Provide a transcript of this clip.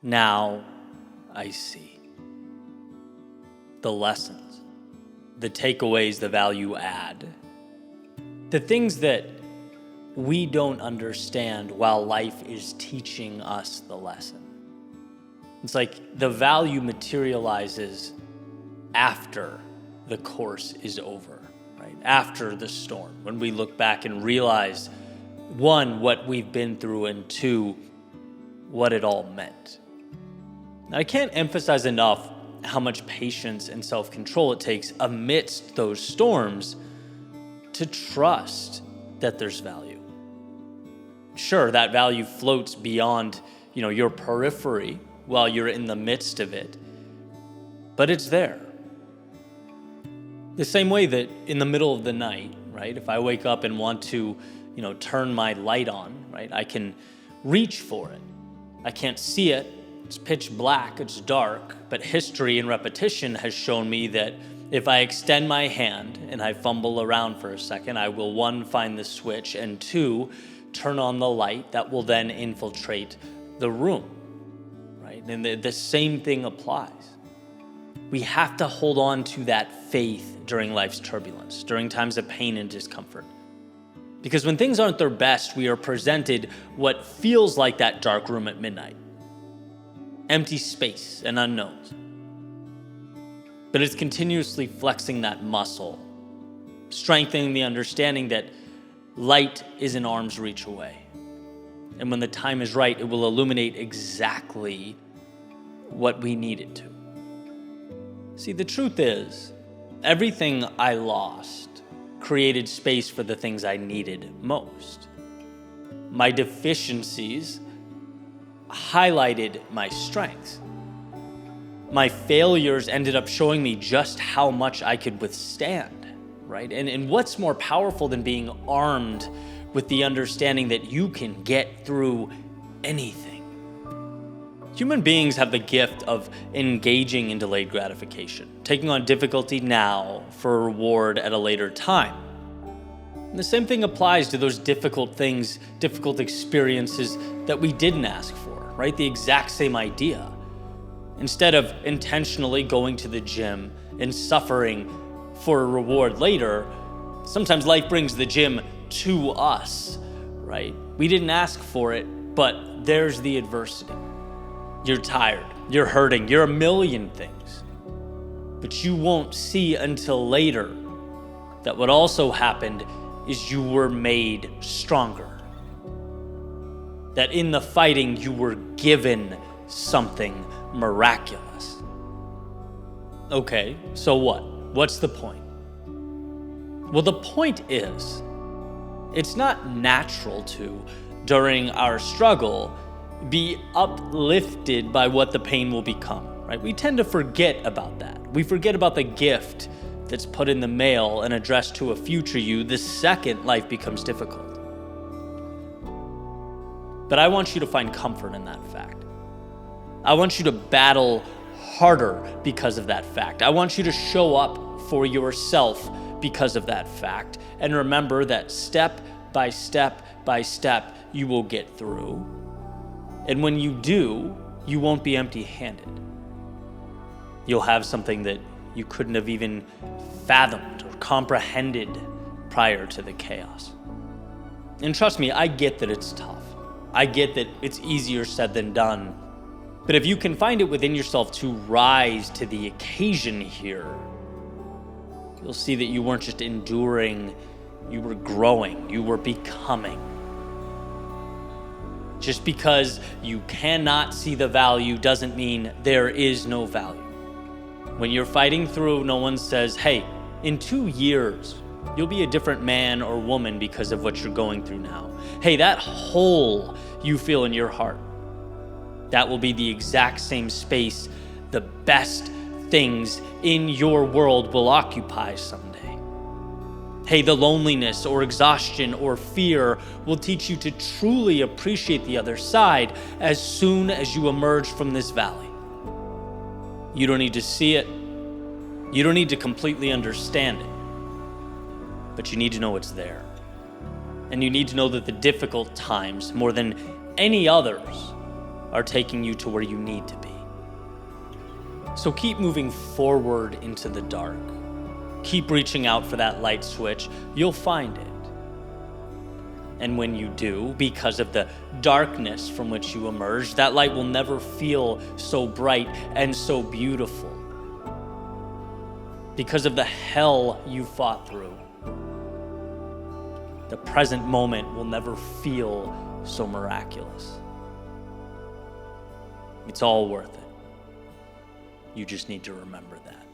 Now I see. The lessons, the takeaways, the value add, the things that we don't understand while life is teaching us the lesson. It's like the value materializes after the course is over, right? After the storm, when we look back and realize, one, what we've been through, and two, what it all meant. Now, I can't emphasize enough how much patience and self-control it takes amidst those storms to trust that there's value. Sure, that value floats beyond, your periphery while you're in the midst of it, but it's there. The same way that in the middle of the night, right, if I wake up and want to, turn my light on, right, I can reach for it. I can't see it. It's pitch black, it's dark, but history and repetition has shown me that if I extend my hand and I fumble around for a second, I will, one, find the switch, and two, turn on the light that will then infiltrate the room, right? And the same thing applies. We have to hold on to that faith during life's turbulence, during times of pain and discomfort. Because when things aren't their best, we are presented what feels like that dark room at midnight. Empty space and unknowns. But it's continuously flexing that muscle, strengthening the understanding that light is an arm's reach away. And when the time is right, it will illuminate exactly what we need it to. See, the truth is, everything I lost created space for the things I needed most. My deficiencies highlighted my strengths. My failures ended up showing me just how much I could withstand, right? And what's more powerful than being armed with the understanding that you can get through anything? Human beings have the gift of engaging in delayed gratification, taking on difficulty now for a reward at a later time. And the same thing applies to those difficult things, difficult experiences that we didn't ask for, right? The exact same idea. Instead of intentionally going to the gym and suffering for a reward later, sometimes life brings the gym to us, right? We didn't ask for it, but there's the adversity. You're tired, you're hurting, you're a million things. But you won't see until later that what also happened is you were made stronger. That in the fighting, you were given something miraculous. Okay, so what? What's the point? Well, the point is, it's not natural to, during our struggle, be uplifted by what the pain will become, right? We tend to forget about that. We forget about the gift that's put in the mail and addressed to a future you the second life becomes difficult. But I want you to find comfort in that fact. I want you to battle harder because of that fact. I want you to show up for yourself because of that fact. And remember that step by step by step, you will get through. And when you do, you won't be empty-handed. You'll have something that you couldn't have even fathomed or comprehended prior to the chaos. And trust me, I get that it's tough. I get that it's easier said than done. But if you can find it within yourself to rise to the occasion here, you'll see that you weren't just enduring, you were growing, you were becoming. Just because you cannot see the value doesn't mean there is no value. When you're fighting through, no one says, hey, in 2 years, you'll be a different man or woman because of what you're going through now. Hey, that hole you feel in your heart, that will be the exact same space the best things in your world will occupy someday. Hey, the loneliness or exhaustion or fear will teach you to truly appreciate the other side as soon as you emerge from this valley. You don't need to see it. You don't need to completely understand it. But you need to know it's there. And you need to know that the difficult times, more than any others, are taking you to where you need to be. So keep moving forward into the dark. Keep reaching out for that light switch. You'll find it. And when you do, because of the darkness from which you emerge, that light will never feel so bright and so beautiful. Because of the hell you fought through, the present moment will never feel so miraculous. It's all worth it. You just need to remember that.